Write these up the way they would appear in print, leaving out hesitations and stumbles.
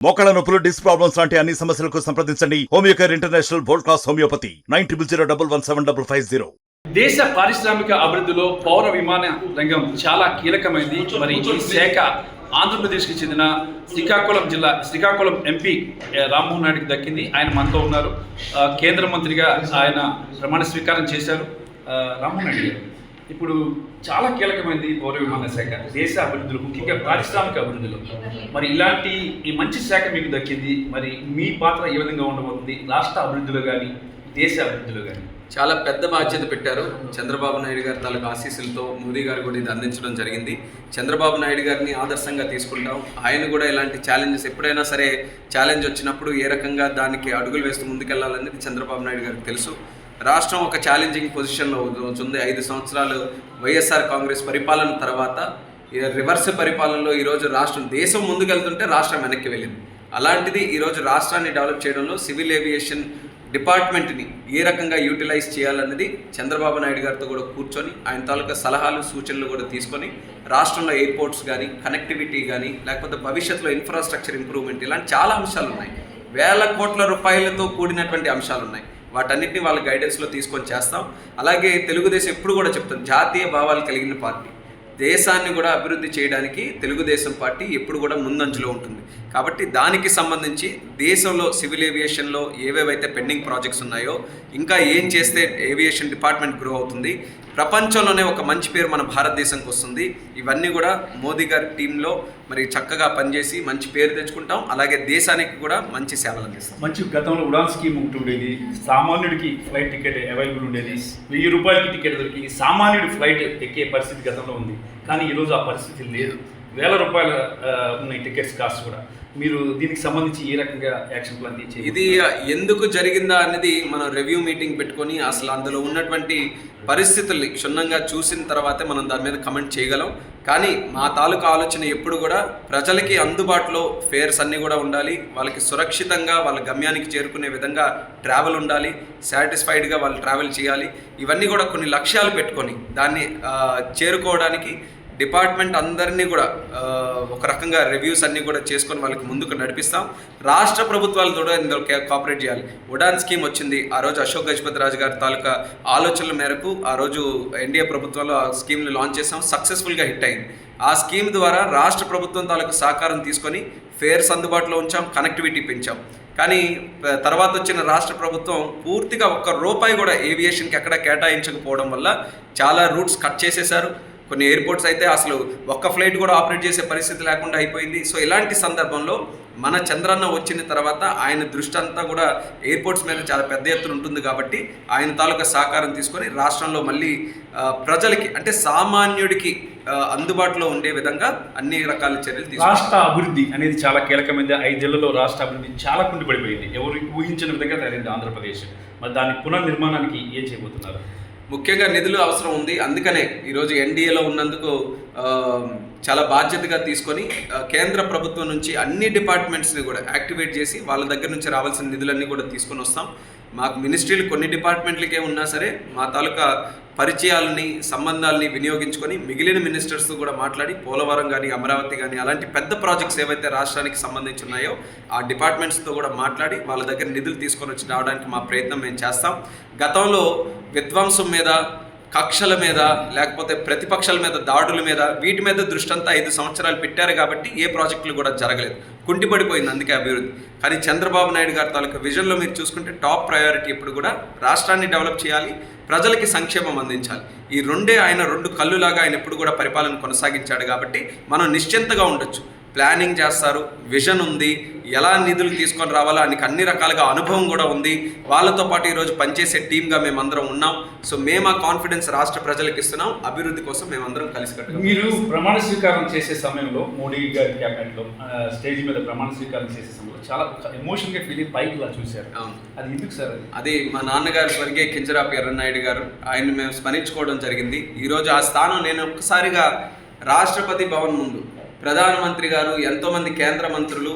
మోకాళ్ళ నొప్పులు, disc problems లాంటి అన్ని సమస్యలకు సంప్రదించండి Homeocare international world class homeopathy 9001175550. దేశ పారిశ్రామిక అభివృద్ధిలో పౌర విమాన రంగం చాలా కీలకమైంది. మరి ఈ శాఖ ఆంధ్రప్రదేశ్కి చెందిన శ్రీకాకుళం ఎంపీ రామ్మోహన్ నాయుడుకి దక్కింది. ఆయన మనతో ఉన్నారు. కేంద్ర మంత్రిగా ఆయన ప్రమాణ స్వీకారం చేశారు. రామ్మోహన్ నాయుడు గారు, ఇప్పుడు చాలా కీలకమైంది పౌర విమాన శాఖ దేశ అభివృద్ధిలో, ముఖ్యంగా పారిశ్రామిక అభివృద్ధిలో. మరి ఇలాంటి ఈ మంచి శాఖ మీకు దక్కింది. మరి మీ పాత్ర ఏ విధంగా ఉండబోతుంది రాష్ట్ర అభివృద్ధిలో కానీ దేశ అభివృద్ధిలో కానీ? చాలా పెద్ద బాధ్యత పెట్టారు. చంద్రబాబు నాయుడు గారి తాలూకు ఆశీస్సులతో మోదీ గారు కూడా ఇది అందించడం జరిగింది. చంద్రబాబు నాయుడు గారిని ఆదర్శంగా తీసుకుంటాం. ఆయన కూడా ఇలాంటి ఛాలెంజెస్ ఎప్పుడైనా సరే ఛాలెంజ్ వచ్చినప్పుడు ఏ రకంగా దానికి అడుగులు వేస్తూ ముందుకెళ్లాలనేది చంద్రబాబు నాయుడు గారికి తెలుసు. రాష్ట్రం ఒక ఛాలెంజింగ్ పొజిషన్లో ఉంది. 5 సంవత్సరాలు వైఎస్ఆర్ కాంగ్రెస్ పరిపాలన తర్వాత రివర్స్ పరిపాలనలో ఈరోజు రాష్ట్రం, దేశం ముందుకెళ్తుంటే రాష్ట్రం వెనక్కి వెళ్ళింది. అలాంటిది ఈరోజు రాష్ట్రాన్ని డెవలప్ చేయడంలో సివిల్ ఏవియేషన్ డిపార్ట్మెంట్ని ఏ రకంగా యూటిలైజ్ చేయాలన్నది చంద్రబాబు నాయుడు గారితో కూడా కూర్చొని ఆయన తాలూకా సలహాలు సూచనలు కూడా తీసుకొని రాష్ట్రంలో ఎయిర్పోర్ట్స్ కానీ, కనెక్టివిటీ కానీ, లేకపోతే భవిష్యత్తులో ఇన్ఫ్రాస్ట్రక్చర్ ఇంప్రూవ్మెంట్, ఇలాంటి చాలా అంశాలు ఉన్నాయి. వేల కోట్ల రూపాయలతో కూడినటువంటి అంశాలు ఉన్నాయి. వాటన్నిటిని వాళ్ళ గైడెన్స్లో తీసుకొని చేస్తాం. అలాగే తెలుగుదేశం ఎప్పుడు కూడా చెప్తాం, జాతీయ భావాలు కలిగిన పార్టీ. దేశాన్ని కూడా అభివృద్ధి చేయడానికి తెలుగుదేశం పార్టీ ఎప్పుడు కూడా ముందంజలో ఉంటుంది. కాబట్టి దానికి సంబంధించి దేశంలో సివిల్ ఏవియేషన్లో ఏవేవైతే పెండింగ్ ప్రాజెక్ట్స్ ఉన్నాయో, ఇంకా ఏం చేస్తే ఏవియేషన్ డిపార్ట్మెంట్ గ్రో అవుతుంది, ప్రపంచంలోనే ఒక మంచి పేరు మన భారతదేశంకి వస్తుంది, ఇవన్నీ కూడా మోదీ గారి టీంలో మరి చక్కగా పనిచేసి మంచి పేరు తెచ్చుకుంటాం. అలాగే దేశానికి కూడా మంచి సేవలు అందిస్తాం. మంచి గతంలో ఉడాన్ స్కీమ్ ఒకటి ఉండేది. సామాన్యుడికి ఫ్లైట్ టికెట్ అవైలబుల్ ఉండేది. 1000 రూపాయలకి టికెట్ దొరికి సామాన్యుడి ఫ్లైట్ ఎక్కే పరిస్థితి గతంలో ఉంది. కానీ ఈరోజు ఆ పరిస్థితి లేదు. 1000 రూపాయలు ఉన్నాయి టికెట్స్ కాస్ట్ కూడా. మీరు దీనికి సంబంధించి ఏ రకంగా యాక్షన్ ప్లాన్ తీసి, ఇది ఎందుకు జరిగిందా అనేది మనం రివ్యూ మీటింగ్ పెట్టుకొని అసలు అందులో ఉన్నటువంటి పరిస్థితుల్ని క్షుణ్ణంగా చూసిన తర్వాతే మనం దాని మీద కమెంట్ చేయగలం. కానీ మా తాలూకా ఆలోచన ఎప్పుడు కూడా ప్రజలకి అందుబాటులో ఫేర్స్ అన్నీ కూడా ఉండాలి, వాళ్ళకి సురక్షితంగా వాళ్ళ గమ్యానికి చేరుకునే విధంగా ట్రావెల్ ఉండాలి, సాటిస్ఫైడ్గా వాళ్ళు ట్రావెల్ చేయాలి. ఇవన్నీ కూడా కొన్ని లక్ష్యాలు పెట్టుకొని దాన్ని చేరుకోవడానికి డిపార్ట్మెంట్ అందరినీ కూడా ఒక రకంగా రివ్యూస్ అన్నీ కూడా చేసుకొని వాళ్ళకి ముందుకు నడిపిస్తాం. రాష్ట్ర ప్రభుత్వాలు కూడా ఇందులో కోఆపరేట్ చేయాలి. ఉడాన్ స్కీమ్ వచ్చింది, ఆ రోజు అశోక్ గజపతి రాజు గారి తాలూకా ఆలోచనల మేరకు ఆ రోజు ఎన్డీఏ ప్రభుత్వంలో ఆ స్కీమ్ని లాంచ్ చేసాం. సక్సెస్ఫుల్గా హిట్ అయింది. ఆ స్కీమ్ ద్వారా రాష్ట్ర ప్రభుత్వం తాలూకా సహకారం తీసుకొని ఫేర్స్ అందుబాటులో ఉంచాం, కనెక్టివిటీ పెంచాం. కానీ తర్వాత వచ్చిన రాష్ట్ర ప్రభుత్వం పూర్తిగా ₹1 కూడా ఏవియేషన్కి ఎక్కడ కేటాయించకపోవడం వల్ల చాలా రూట్స్ కట్ చేసేశారు. కొన్ని ఎయిర్పోర్ట్స్ అయితే అసలు ఒక్క ఫ్లైట్ కూడా ఆపరేట్ చేసే పరిస్థితి లేకుండా అయిపోయింది. సో ఇలాంటి సందర్భంలో మన చంద్రన్న వచ్చిన తర్వాత ఆయన దృష్టి అంతా కూడా ఎయిర్పోర్ట్స్ మీద చాలా పెద్ద ఎత్తున ఉంటుంది. కాబట్టి ఆయన తాలూకా సహకారం తీసుకొని రాష్ట్రంలో మళ్ళీ ప్రజలకి, అంటే సామాన్యుడికి అందుబాటులో ఉండే విధంగా అన్ని రకాల చర్యలు తీసుకుంటారు. రాష్ట్ర అభివృద్ధి అనేది చాలా కీలకమైనది. 5 ఏళ్లలో రాష్ట్ర అభివృద్ధి చాలా కుండిపడిపోయింది. ఎవరు ఊహించిన విధంగా తయారైంది ఆంధ్రప్రదేశ్. మరి దాని పునర్నిర్మాణానికి ఏం చేయబోతున్నారు? ముఖ్యంగా నిధులు అవసరం ఉంది. అందుకనే ఈరోజు ఎన్డీఏలో ఉన్నందుకు చాలా బాధ్యతగా తీసుకొని కేంద్ర ప్రభుత్వం నుంచి అన్ని డిపార్ట్మెంట్స్ని కూడా యాక్టివేట్ చేసి వాళ్ళ దగ్గర నుంచి రావాల్సిన నిధులన్నీ కూడా తీసుకొని వస్తాం. మాకు మినిస్ట్రీలు కొన్ని డిపార్ట్మెంట్లకే ఉన్నా సరే మా తాలూకా పరిచయాలని, సంబంధాలని వినియోగించుకొని మిగిలిన మినిస్టర్స్తో కూడా మాట్లాడి పోలవరం కానీ, అమరావతి కానీ, అలాంటి పెద్ద ప్రాజెక్ట్స్ ఏవైతే రాష్ట్రానికి సంబంధించి ఉన్నాయో ఆ డిపార్ట్మెంట్స్తో కూడా మాట్లాడి వాళ్ళ దగ్గర నిధులు తీసుకొని వచ్చి రావడానికి మా ప్రయత్నం మేము చేస్తాం. గతంలో విధ్వంసం మీద, కక్షల మీద, లేకపోతే ప్రతిపక్షాల మీద దాడుల మీద, వీటి మీద దృష్టి అంతా 5 సంవత్సరాలు పెట్టారు. కాబట్టి ఏ ప్రాజెక్టులు కూడా జరగలేదు, కుంటిపడిపోయింది. అందుకే అభివృద్ధి. కానీ చంద్రబాబు నాయుడు గారి తాలూకా విజన్లో మీరు చూసుకుంటే టాప్ ప్రయారిటీ ఎప్పుడు కూడా రాష్ట్రాన్ని డెవలప్ చేయాలి, ప్రజలకి సంక్షేమం అందించాలి. ఈ రెండే ఆయన 2 కళ్ళులాగా ఆయన ఎప్పుడు కూడా పరిపాలన కొనసాగించాడు. కాబట్టి మనం నిశ్చింతగా ఉండొచ్చు. ప్లానింగ్ చేస్తారు, విజన్ ఉంది, ఎలా నిధులు తీసుకొని రావాలో ఆయనకి అన్ని రకాలుగా అనుభవం కూడా ఉంది. వాళ్ళతో పాటు ఈరోజు పనిచేసే టీమ్గా మేమందరం ఉన్నాం. సో మేము ఆ కాన్ఫిడెన్స్ రాష్ట్ర ప్రజలకు ఇస్తున్నాం. అభివృద్ధి కోసం మేమందరం కలిసికట్టుగా. మీరు ప్రమాణ స్వీకారం చేసే సమయంలో మోడీ గారి క్యాబినెట్లో స్టేజ్ మీద ప్రమాణ స్వీకారం చేసే సమయంలో చాలా ఎమోషన్గా ఫీల్ అయ్యి పైకి ఇలా చూశారు. అది ఎందుకు సార్? అది మా నాన్నగారు స్వర్గీయ కింజరాపు ఎర్రన్నాయుడు గారు, ఆయన్ని మేము స్మరించుకోవడం జరిగింది. ఈరోజు ఆ స్థానం నేను ఒక్కసారిగా రాష్ట్రపతి భవన్ ముందు ప్రధానమంత్రి గారు, ఎంతోమంది కేంద్ర మంత్రులు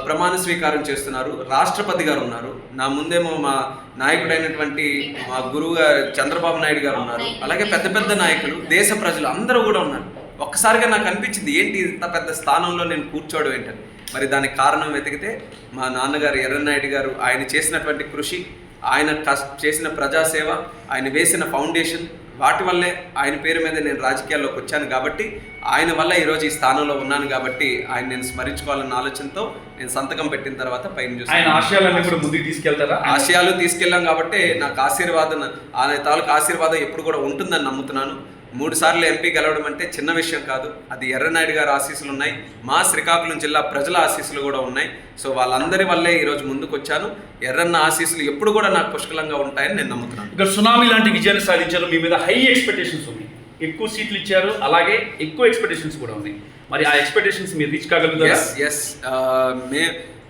ప్రమాణ స్వీకారం చేస్తున్నారు, రాష్ట్రపతి గారు ఉన్నారు, నా ముందేమో మా నాయకుడైనటువంటి మా గురువు గారు చంద్రబాబు నాయుడు గారు ఉన్నారు, అలాగే పెద్ద పెద్ద నాయకులు, దేశ ప్రజలు అందరూ కూడా ఉన్నారు. ఒక్కసారిగా నాకు అనిపించింది, ఏంటి ఇంత పెద్ద స్థానంలో నేను కూర్చోవడం ఏంటని. మరి దానికి కారణం వెతికితే మా నాన్నగారు ఎర్రన్నాయుడు గారు ఆయన చేసినటువంటి కృషి, ఆయన చేసిన ప్రజాసేవ, ఆయన వేసిన ఫౌండేషన్, వాటి వల్లే ఆయన పేరు మీద నేను రాజకీయాల్లోకి వచ్చాను కాబట్టి, ఆయన వల్ల ఈరోజు ఈ స్థానంలో ఉన్నాను కాబట్టి ఆయన నేను స్మరించుకోవాలన్న ఆలోచనతో నేను సంతకం పెట్టిన తర్వాత పైన చూసి ఆయన ఆశయాలన్నీ కూడా ముందుకు తీసుకెళ్తారా? ఆశయాలు తీసుకెళ్ళాం కాబట్టి నాకు ఆయన తాలూకు ఆశీర్వాదం ఎప్పుడు కూడా ఉంటుందని నమ్ముతున్నాను. 3 సార్లు ఎంపీ గెలవడం అంటే చిన్న విషయం కాదు. అది ఎర్రనాయుడు గారి ఆశీస్సులు ఉన్నాయి, మా శ్రీకాకుళం జిల్లా ప్రజల ఆశీస్సులు కూడా ఉన్నాయి. సో వాళ్ళందరి వల్లే ఈరోజు ముందుకు వచ్చాను. ఎర్రన్న ఆశీస్సులు ఎప్పుడు కూడా నాకు పుష్కలంగా ఉంటాయని నేను నమ్ముతున్నాను. ఇక్కడ సునామీ లాంటి విజయాన్ని సాధించారు, మీ మీద హై ఎక్స్పెక్టేషన్స్ ఉన్నాయి, ఎక్కువ సీట్లు ఇచ్చారు, అలాగే ఎక్కువ ఎక్స్పెక్టేషన్స్ కూడా ఉన్నాయి. మరి ఆ ఎక్స్పెక్టేషన్స్ మీరు రీచ్ కాగలుగుతారా? ఎస్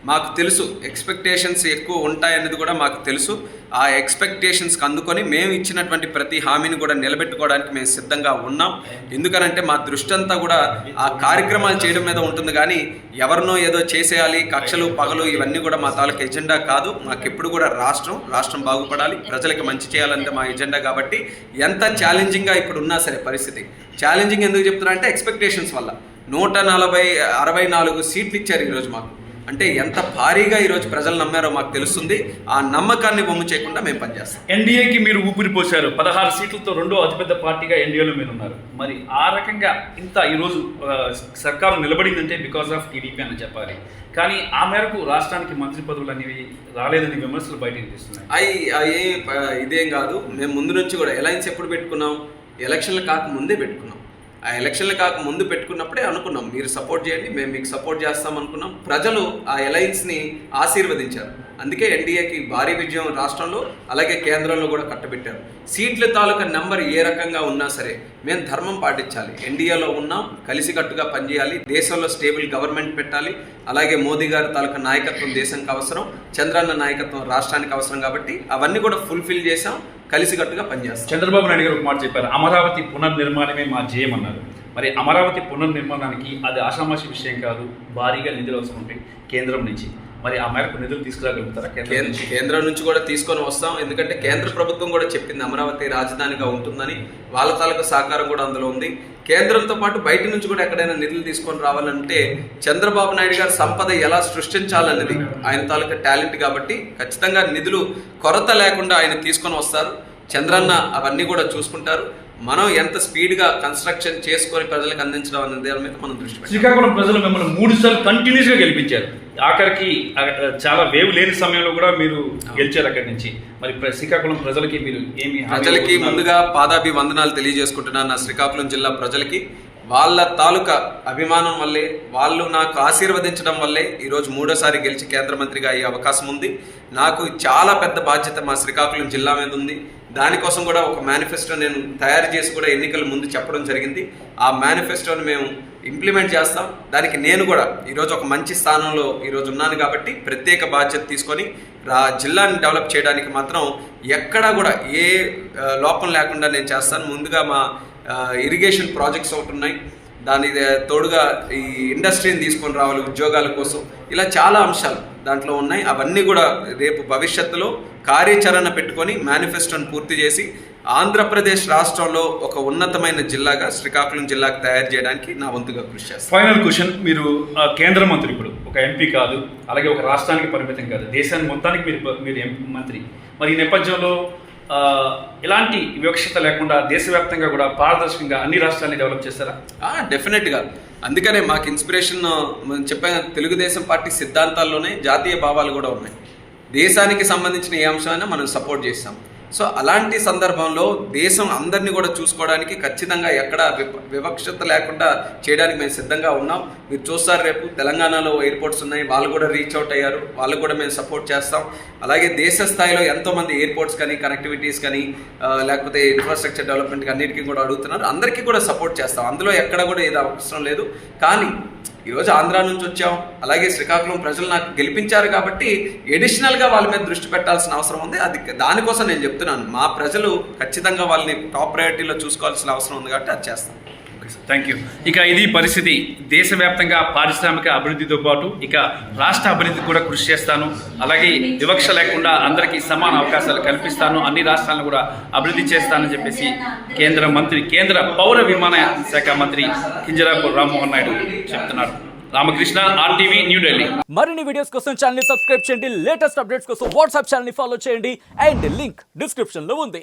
మాకు తెలుసు ఎక్స్పెక్టేషన్స్ ఎక్కువ ఉంటాయనేది కూడా మాకు తెలుసు. ఆ ఎక్స్పెక్టేషన్స్కి అందుకొని మేము ఇచ్చినటువంటి ప్రతి హామీని కూడా నిలబెట్టుకోవడానికి మేము సిద్ధంగా ఉన్నాం. ఎందుకనంటే మా దృష్టి అంతా కూడా ఆ కార్యక్రమాలు చేయడం మీద ఉంటుంది, కానీ ఎవరినో ఏదో చేసేయాలి, కక్షలు పగలు ఇవన్నీ కూడా మా తాలూకు ఎజెండా కాదు. మాకు ఎప్పుడు కూడా రాష్ట్రం బాగుపడాలి, ప్రజలకు మంచి చేయాలంటే మా ఎజెండా. కాబట్టి ఎంత ఛాలెంజింగ్గా ఇప్పుడు ఉన్నా సరే పరిస్థితి, ఛాలెంజింగ్ ఎందుకు చెప్తున్నా అంటే ఎక్స్పెక్టేషన్స్ వల్ల 164 సీట్లు ఇచ్చారు ఈరోజు మాకు. అంటే ఎంత భారీగా ఈరోజు ప్రజలు నమ్మారో మాకు తెలుస్తుంది. ఆ నమ్మకాన్ని బొమ్మ చేయకుండా మేము పనిచేస్తాం. ఎన్డీఏకి మీరు ఊపిరి పోశారు, 16 సీట్లతో రెండో అతిపెద్ద పార్టీగా ఎన్డీఏలో మీరు ఉన్నారు. మరి ఆ రకంగా ఇంత ఈరోజు సర్కారు నిలబడిందంటే బికాస్ ఆఫ్ టీడీపీ అని చెప్పాలి. కానీ ఆ మేరకు రాష్ట్రానికి మంత్రి పదవులు అనేవి రాలేదని విమర్శలు బయట వినిపిస్తున్నాయి. ఇదేం కాదు, మేము ముందు నుంచి కూడా అలయన్స్ ఎప్పుడు పెట్టుకున్నాం, ఎలక్షన్లు కాకముందే పెట్టుకున్నాం. ఆ ఎలక్షన్లు కాకముందు పెట్టుకున్నప్పుడే అనుకున్నాం మీరు సపోర్ట్ చేయండి, మేము మీకు సపోర్ట్ చేస్తాం అనుకున్నాం. ప్రజలు ఆ అలయన్స్ని ఆశీర్వదించారు. అందుకే ఎన్డీఏకి భారీ విజయం రాష్ట్రంలో అలాగే కేంద్రంలో కూడా కట్టబెట్టారు. సీట్ల తాలూకా నెంబర్ ఏ రకంగా ఉన్నా సరే మేము ధర్మం పాటించాలి, ఎన్డీఏలో ఉన్నాం, కలిసికట్టుగా పనిచేయాలి, దేశంలో స్టేబుల్ గవర్నమెంట్ పెట్టాలి. అలాగే మోదీ గారి తాలూకా నాయకత్వం దేశానికి అవసరం, చంద్రన్న నాయకత్వం రాష్ట్రానికి అవసరం. కాబట్టి అవన్నీ కూడా ఫుల్ఫిల్ చేసాం, కలిసికట్టుగా పనిచేస్తాం. చంద్రబాబు నాయుడు గారు ఒక మాట చెప్పారు, అమరావతి పునర్నిర్మాణమే మా జయం అన్నారు. మరి అమరావతి పునర్నిర్మాణానికి అది ఆషామాషి విషయం కాదు, భారీగా నిధులు అవసరం ఉంటాయి కేంద్రం నుంచి. మరి ఆ మేరకు నిధులు తీసుకురాగలుగుతారా? కేంద్రం నుంచి కూడా తీసుకొని వస్తాం. ఎందుకంటే కేంద్ర ప్రభుత్వం కూడా చెప్పింది అమరావతి రాజధానిగా ఉంటుందని, వాళ్ళ తాలూకా సహకారం కూడా అందులో ఉంది. కేంద్రంతో పాటు బయట నుంచి కూడా ఎక్కడైనా నిధులు తీసుకొని రావాలంటే చంద్రబాబు నాయుడు గారు సంపద ఎలా సృష్టించాలన్నది ఆయన తాలూకా టాలెంట్. కాబట్టి ఖచ్చితంగా నిధులు కొరత లేకుండా ఆయన తీసుకొని వస్తారు. చంద్రన్న అవన్నీ కూడా చూసుకుంటారు. మనం ఎంత స్పీడ్గా కన్స్ట్రక్షన్ చేసుకొని ప్రజలకు అందించడం అనే దాని మీద మనం దృష్టి పెట్టాలి. శ్రీకాకుళం ప్రజలు మిమ్మల్ని 3 సార్లు కంటిన్యూస్గా గెలిపించారు. ఆఖరికి చాలా వేవ్ లేని సమయంలో కూడా మీరు గెలిచారు అక్కడి నుంచి. మరి శ్రీకాకుళం ప్రజలకి మీరు ఏమి? ప్రజలకి ముందుగా పాదాభివందనాలు తెలియజేసుకుంటున్నాను. నా శ్రీకాకుళం జిల్లా ప్రజలకి వాళ్ళ తాలూకా అభిమానం వల్లే, వాళ్ళు నాకు ఆశీర్వదించడం వల్లే ఈరోజు 3వ గెలిచి కేంద్ర మంత్రిగా అయ్యే అవకాశం ఉంది. నాకు చాలా పెద్ద బాధ్యత మా శ్రీకాకుళం జిల్లా మీద ఉంది. దానికోసం కూడా ఒక మేనిఫెస్టో నేను తయారు చేసి కూడా ఎన్నికల ముందు చెప్పడం జరిగింది. ఆ మేనిఫెస్టోని మేము ఇంప్లిమెంట్ చేస్తాం. దానికి నేను కూడా ఈరోజు ఒక మంచి స్థానంలో ఈరోజు ఉన్నాను కాబట్టి ప్రత్యేక బాధ్యత తీసుకొని జిల్లాని డెవలప్ చేయడానికి మాత్రం ఎక్కడా కూడా ఏ లోపం లేకుండా నేను చేస్తాను. ముందుగా మా ఇరిగేషన్ ప్రాజెక్ట్స్ ఒకటి ఉన్నాయి, దాని తోడుగా ఈ ఇండస్ట్రీని తీసుకొని రావాలి ఉద్యోగాల కోసం. ఇలా చాలా అంశాలు దాంట్లో ఉన్నాయి. అవన్నీ కూడా రేపు భవిష్యత్తులో కార్యాచరణ పెట్టుకొని మేనిఫెస్టోని పూర్తి చేసి ఆంధ్రప్రదేశ్ రాష్ట్రంలో ఒక ఉన్నతమైన జిల్లాగా శ్రీకాకుళం జిల్లాకు తయారు చేయడానికి నా వంతుగా కృషి చేస్తాను. ఫైనల్ క్వశ్చన్, మీరు కేంద్ర మంత్రి, ఇప్పుడు ఒక ఎంపీ కాదు, అలాగే ఒక రాష్ట్రానికి పరిమితం కాదు, దేశానికి మొత్తానికి మీరు మంత్రి. మరి ఈ నేపథ్యంలో ఎలాంటి వివక్షత లేకుండా దేశవ్యాప్తంగా కూడా పారదర్శకంగా అన్ని రాష్ట్రాన్ని డెవలప్ చేస్తారా? డెఫినెట్గా. అందుకనే మాకు ఇన్స్పిరేషన్ చెప్పిన తెలుగుదేశం పార్టీ సిద్ధాంతాల్లోనే జాతీయ భావాలు కూడా ఉన్నాయి. దేశానికి సంబంధించిన ఏ అంశమైనా మనం సపోర్ట్ చేస్తాం. సో అలాంటి సందర్భంలో దేశం అందరినీ కూడా చూసుకోవడానికి ఖచ్చితంగా ఎక్కడ వివక్షత లేకుండా చేయడానికి మేము సిద్ధంగా ఉన్నాం. మీరు చూస్తారు, రేపు తెలంగాణలో ఎయిర్పోర్ట్స్ ఉన్నాయి, వాళ్ళు కూడా రీచ్ అవుట్ అయ్యారు, వాళ్ళు కూడా మేము సపోర్ట్ చేస్తాం. అలాగే దేశ స్థాయిలో ఎంతోమంది ఎయిర్పోర్ట్స్ కానీ కనెక్టివిటీస్ కానీ లేకపోతే ఇన్ఫ్రాస్ట్రక్చర్ డెవలప్మెంట్ అన్నిటికీ కూడా అడుగుతున్నారు, అందరికీ కూడా సపోర్ట్ చేస్తాం. అందులో ఎక్కడ కూడా ఏదో అవసరం లేదు. కానీ ఈరోజు ఆంధ్ర నుంచి వచ్చాం, అలాగే శ్రీకాకుళం ప్రజలు నాకు గెలిపించారు కాబట్టి ఎడిషనల్గా వాళ్ళ మీద దృష్టి పెట్టాల్సిన అవసరం ఉంది. అది దానికోసం నేను చెప్తున్నాను, మా ప్రజలు ఖచ్చితంగా వాళ్ళని టాప్ ప్రయారిటీలో చూసుకోవాల్సిన అవసరం ఉంది కాబట్టి అది చేస్తాం. Thank you. ఇక ఇది పరిస్థితి. దేశవ్యాప్తంగా పారిశ్రామిక అభివృద్ధితో పాటు ఇక రాష్ట్ర అభివృద్ధికి కూడా కృషి చేస్తాను, అలాగే వివక్ష లేకుండా అందరికీ సమాన అవకాశాలు కల్పిస్తాను, అన్ని రాష్ట్రాలను కూడా అభివృద్ధి చేస్తానని చెప్పేసి కేంద్ర పౌర విమానయాన శాఖ మంత్రి కింజరాపు రామ్మోహన్ నాయుడు చెప్తున్నారు. రామకృష్ణ, RTV, న్యూఢిల్లీ. మరిన్ని వీడియోస్ కోసం ఛానల్ ని సబ్స్క్రైబ్ చేయండి, లేటెస్ట్ అప్డేట్స్ కోసం వాట్సాప్ ఛానల్ ని ఫాలో చేయండి అండ్ లింక్ డిస్క్రిప్షన్ లో ఉంది.